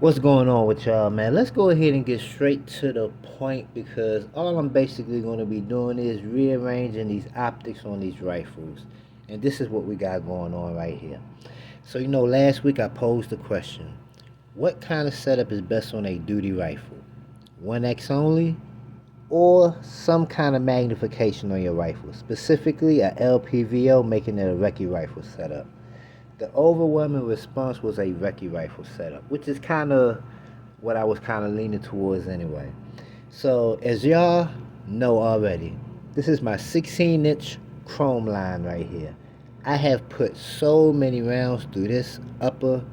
What's going on with y'all, man? Let's go ahead and get straight to the point because all I'm basically going to be doing is rearranging these optics on these rifles. And this is what we got going on right here. So, last week I posed the question, what kind of setup is best on a duty rifle? 1x only or some kind of magnification on your rifle, specifically a LPVO, making it a recce rifle setup. The overwhelming response was a recce rifle setup, which is kind of what I was kind of leaning towards anyway. So as y'all know already, this is my 16-inch chrome line right here. I have put so many rounds through this upper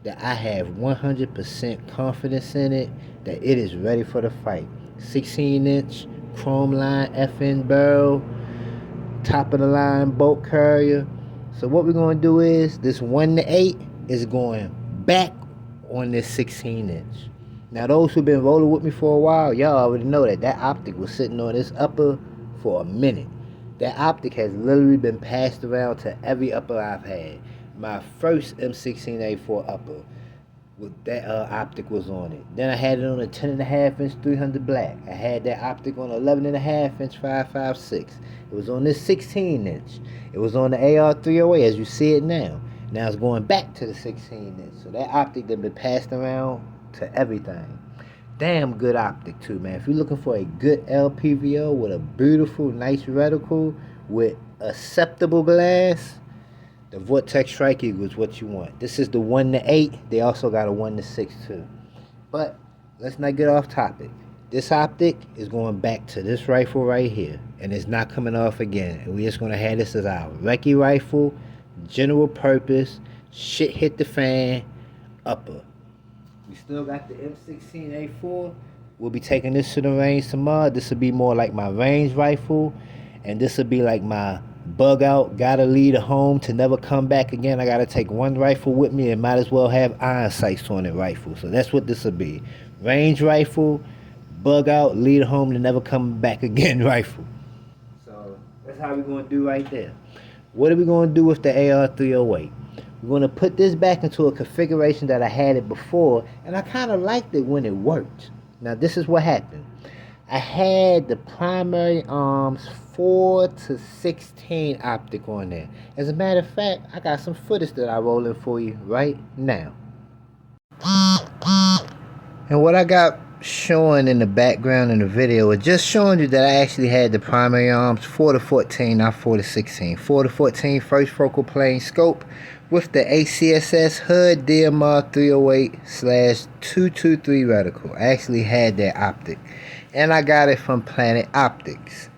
that I have 100% confidence in it that it is ready for the fight. 16-inch chrome line FN barrel, top of the line bolt carrier. So what we're going to do is this 1-8 is going back on this 16-inch. Now those who've been rolling with me for a while, y'all already know that optic was sitting on this upper for a minute. That optic has literally been passed around to every upper I've had. My first M16A4 upper, with that optic was on it. Then I had it on a 10.5-inch 300 black. I had that optic on 11.5-inch 5.56. It was on this 16-inch. It was on the AR308 as you see it now. Now it's going back to the 16-inch. So that optic that been passed around to everything. Damn good optic too, man. If you're looking for a good LPVO with a beautiful, nice reticle with acceptable glass, the Vortex Strike Eagle is what you want. This is the 1-8. They also got a 1-6 too. But let's not get off topic. This optic is going back to this rifle right here, and it's not coming off again. And we're just gonna have this as our recce rifle, general purpose, shit hit the fan, upper. We still got the M16A4. We'll be taking this to the range tomorrow. This will be more like my range rifle, and this will be like my bug out, gotta leave the home to never come back again. I gotta take one rifle with me and might as well have iron sights on it rifle. So that's what this will be. Range rifle, bug out, leave the home to never come back again rifle. So that's how we're gonna do right there. What are we gonna do with the AR308? We're gonna put this back into a configuration that I had it before, and I kind of liked it when it worked. Now this is what happened. I had the primary arms 4 to 16 optic on there. As a matter of fact, I got some footage that I roll in for you right now. And what I got showing in the background in the video is just showing you that I actually had the primary arms 4 to 14, not 4 to 16. 4 to 14 first focal plane scope with the ACSS HUD DMR 308/223 reticle. I actually had that optic, and I got it from Planet Optics.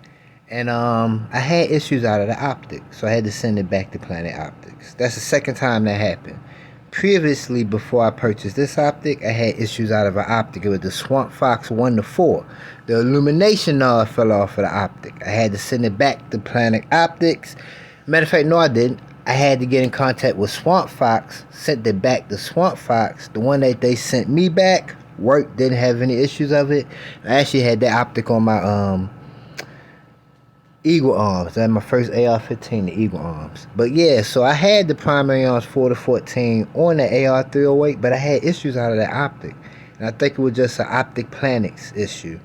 And I had issues out of the optic, so I had to send it back to Planet Optics. That's the second time that happened. Previously, before I purchased this optic, I had issues out of an optic. It was the Swamp Fox 1 to 4. The illumination knob fell off of the optic. I had to send it back to Planet Optics. Matter of fact, no, I didn't. I had to get in contact with Swamp Fox, sent it back to Swamp Fox. The one that they sent me back worked, didn't have any issues of it. I actually had that optic on my Eagle arms. That's my first AR-15, the Eagle arms. But yeah, so I had the primary arms 4 to 14 on the AR-308, but I had issues out of that optic. And I think it was just an optic Planets issue.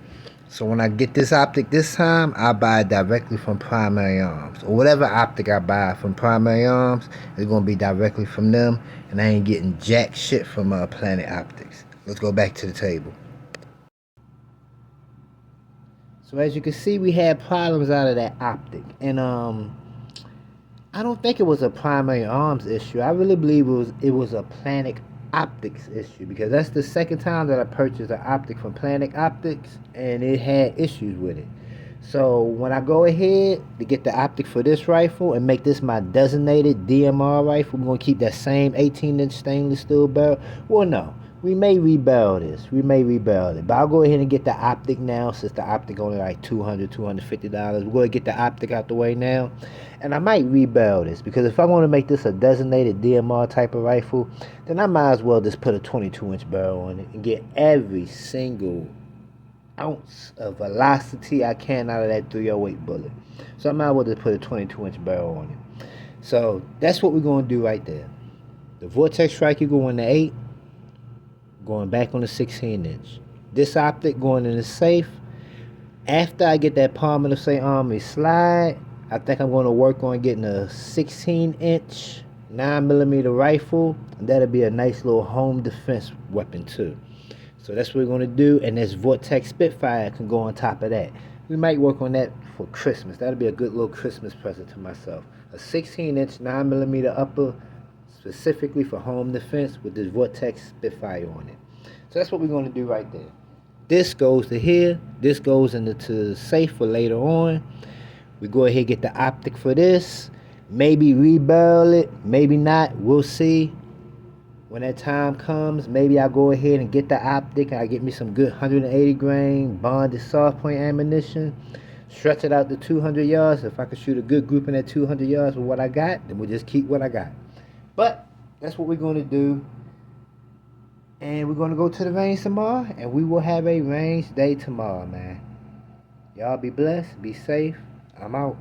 So when I get this optic this time, I buy it directly from Primary Arms. Or whatever optic I buy from Primary Arms is going to be directly from them. And I ain't getting jack shit from Planet Optics. Let's go back to the table. So as you can see, we had problems out of that optic. And I don't think it was a Primary Arms issue. I really believe it was a Planet Optics issue, because that's the second time that I purchased an optic from Planet Optics and it had issues with it. So when I go ahead to get the optic for this rifle and make this my designated DMR rifle, we're going to keep that same 18-inch stainless steel barrel. Well, no, we may rebarrel this. We may rebarrel it. But I'll go ahead and get the optic now, since the optic only like $200, $250. We're going to get the optic out the way now. And I might rebarrel this, because if I want to make this a designated DMR type of rifle, then I might as well just put a 22-inch barrel on it and get every single ounce of velocity I can out of that 308 bullet. So I might as well just put a 22-inch barrel on it. So that's what we're going to do right there. The Vortex Strike Eagle 1-8. going back on the 16-inch. This optic going in the safe. After I get that palm of the St. Army slide, I think I'm going to work on getting a 16-inch 9mm rifle. That'll be a nice little home defense weapon too. So that's what we're going to do, and this Vortex Spitfire can go on top of that. We might work on that for Christmas. That'll be a good little Christmas present to myself. A 16-inch 9mm upper specifically for home defense with this Vortex Spitfire on it. So that's what we're going to do right there. This goes to here. This goes into the safe for later on. We go ahead and get the optic for this. Maybe rebarrel it. Maybe not. We'll see. When that time comes, maybe I'll go ahead and get the optic. I'll get me some good 180 grain bonded soft point ammunition. Stretch it out to 200 yards. If I can shoot a good group in at 200 yards with what I got, then we'll just keep what I got. But that's what we're going to do. And we're going to go to the range tomorrow. And we will have a range day tomorrow, man. Y'all be blessed. Be safe. I'm out.